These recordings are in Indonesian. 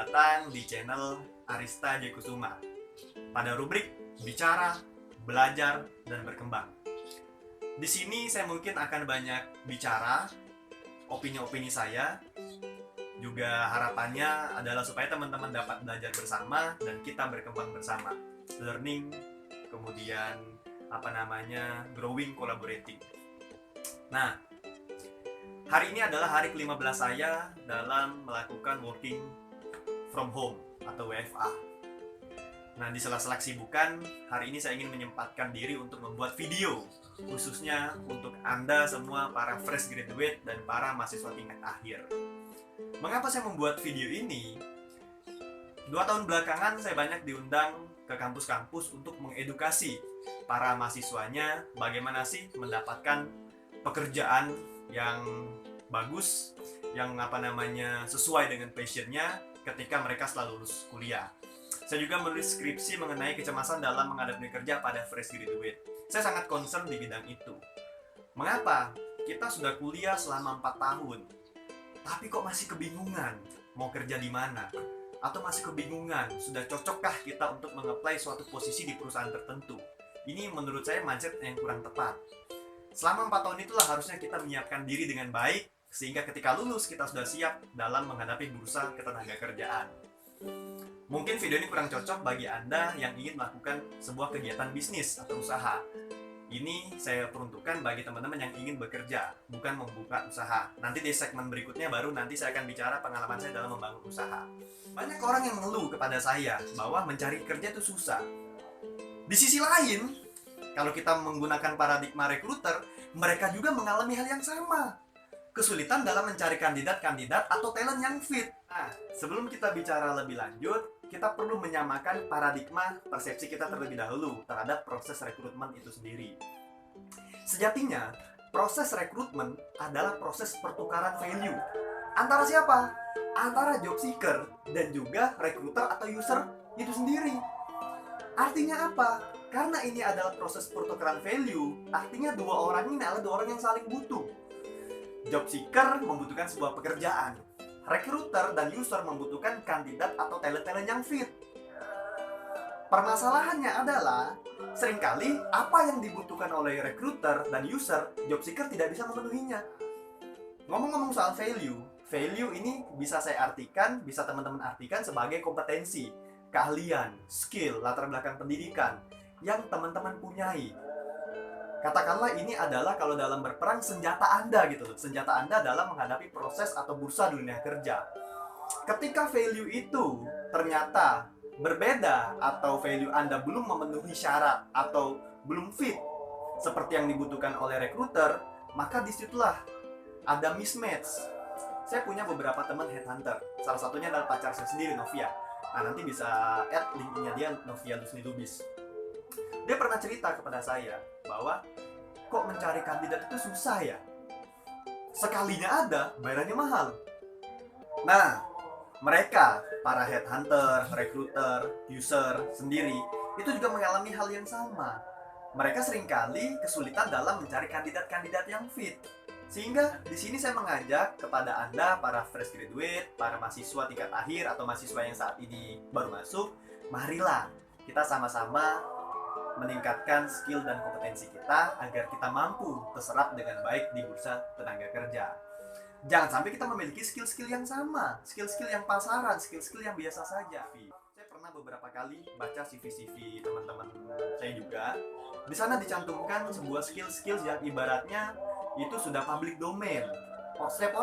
datang di channel Arista J. Kusuma pada rubrik Bicara, Belajar, dan Berkembang. Di sini saya mungkin akan banyak bicara opini-opini saya. Juga harapannya adalah supaya teman-teman dapat belajar bersama dan kita berkembang bersama. Learning, kemudian growing, collaborating. Nah, hari ini adalah hari ke-15 saya dalam melakukan working from home atau WFA. Nah, di sela-sela kesibukan, hari ini saya ingin menyempatkan diri untuk membuat video, khususnya untuk Anda semua para fresh graduate dan para mahasiswa tingkat akhir. Mengapa saya membuat video ini? 2 tahun belakangan saya banyak diundang ke kampus-kampus untuk mengedukasi para mahasiswanya bagaimana sih mendapatkan pekerjaan yang bagus, yang sesuai dengan passionnya ketika mereka setelah lulus kuliah. Saya juga menulis skripsi mengenai kecemasan dalam menghadapi kerja pada fresh graduate. Saya sangat concern di bidang itu. Mengapa? Kita sudah kuliah selama 4 tahun, tapi kok masih kebingungan mau kerja di mana? Atau masih kebingungan, sudah cocokkah kita untuk meng-apply suatu posisi di perusahaan tertentu? Ini menurut saya mindset yang kurang tepat. Selama 4 tahun itulah harusnya kita menyiapkan diri dengan baik, sehingga ketika lulus kita sudah siap dalam menghadapi bursa ketenagakerjaan. Mungkin video ini kurang cocok bagi Anda yang ingin melakukan sebuah kegiatan bisnis atau usaha. Ini saya peruntukkan bagi teman-teman yang ingin bekerja, bukan membuka usaha. Nanti di segmen berikutnya baru nanti saya akan bicara pengalaman saya dalam membangun usaha. Banyak orang yang mengeluh kepada saya bahwa mencari kerja itu susah. Di sisi lain, kalau kita menggunakan paradigma rekruter, mereka juga mengalami hal yang sama. Kesulitan dalam mencari kandidat-kandidat atau talent yang fit. Nah, sebelum kita bicara lebih lanjut, kita perlu menyamakan paradigma persepsi kita terlebih dahulu terhadap proses rekrutmen itu sendiri. Sejatinya, proses rekrutmen adalah proses pertukaran value. Antara siapa? Antara job seeker dan juga recruiter atau user itu sendiri. Artinya apa? Karena ini adalah proses pertukaran value, artinya dua orang ini adalah 2 orang yang saling butuh. Job seeker membutuhkan sebuah pekerjaan. Recruiter dan user membutuhkan kandidat atau talent-talent yang fit. Permasalahannya adalah, seringkali apa yang dibutuhkan oleh recruiter dan user, job seeker tidak bisa memenuhinya. Ngomong-ngomong soal value ini bisa saya artikan, bisa teman-teman artikan sebagai kompetensi, keahlian, skill, latar belakang pendidikan yang teman-teman punyai. Katakanlah ini adalah kalau dalam berperang senjata Anda gitu loh. Senjata Anda dalam menghadapi proses atau bursa dunia kerja. Ketika value itu ternyata berbeda atau value Anda belum memenuhi syarat atau belum fit seperti yang dibutuhkan oleh recruiter, maka disitulah ada mismatch. Saya punya beberapa teman headhunter. Salah satunya adalah pacar saya sendiri, Novia. Nah, nanti bisa add linknya dia, Novia Lusni Lubis. Dia pernah cerita kepada saya bahwa kok mencari kandidat itu susah ya? Sekalinya ada, bayarannya mahal. Nah, mereka, para headhunter, recruiter, user sendiri, itu juga mengalami hal yang sama. Mereka seringkali kesulitan dalam mencari kandidat-kandidat yang fit. Sehingga di sini saya mengajak kepada Anda, para fresh graduate, para mahasiswa tingkat akhir atau mahasiswa yang saat ini baru masuk, marilah kita sama-sama meningkatkan skill dan kompetensi kita agar kita mampu terserap dengan baik di bursa tenaga kerja. Jangan sampai kita memiliki skill-skill yang sama, skill-skill yang pasaran, skill-skill yang biasa saja. Saya pernah beberapa kali baca CV-CV teman-teman saya juga. Di sana dicantumkan sebuah skill-skill yang ibaratnya itu sudah public domain. Setiap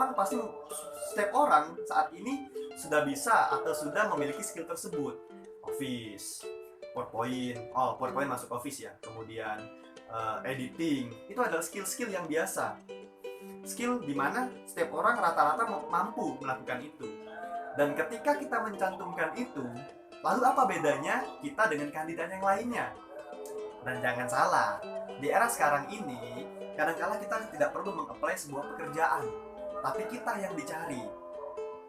orang saat ini sudah bisa atau sudah memiliki skill tersebut. Office, PowerPoint masuk Office ya. Kemudian editing, itu adalah skill-skill yang biasa. Skill di mana setiap orang rata-rata mampu melakukan itu. Dan ketika kita mencantumkan itu, lalu apa bedanya kita dengan kandidat yang lainnya? Dan jangan salah, di era sekarang ini, kadang-kala kita tidak perlu meng-apply sebuah pekerjaan, tapi kita yang dicari.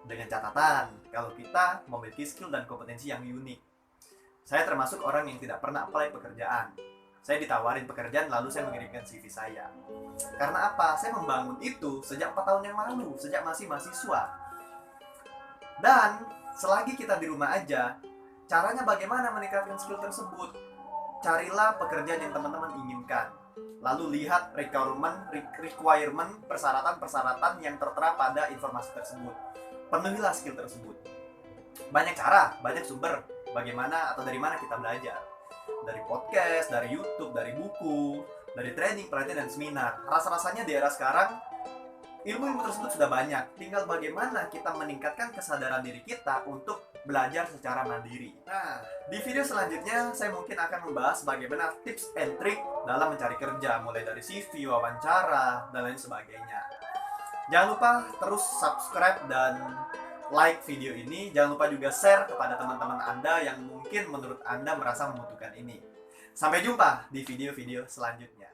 Dengan catatan, kalau kita memiliki skill dan kompetensi yang unik. Saya termasuk orang yang tidak pernah apply pekerjaan. Saya ditawarin pekerjaan lalu saya mengirimkan CV saya. Karena apa? Saya membangun itu sejak 4 tahun yang lalu, sejak masih mahasiswa. Dan selagi kita di rumah aja, caranya bagaimana meningkatkan skill tersebut? Carilah pekerjaan yang teman-teman inginkan. Lalu lihat requirement, persyaratan-persyaratan yang tertera pada informasi tersebut. Penuhilah skill tersebut. Banyak cara, banyak sumber bagaimana atau dari mana kita belajar. Dari podcast, dari YouTube, dari buku, dari training, pelatihan, dan seminar. Rasa-rasanya di era sekarang ilmu-ilmu tersebut sudah banyak. Tinggal bagaimana kita meningkatkan kesadaran diri kita untuk belajar secara mandiri. Nah, di video selanjutnya saya mungkin akan membahas bagaimana tips and trick dalam mencari kerja, mulai dari CV, wawancara, dan lain sebagainya. Jangan lupa terus subscribe dan like video ini. Jangan lupa juga share kepada teman-teman Anda yang mungkin menurut Anda merasa membutuhkan ini. Sampai jumpa di video-video selanjutnya.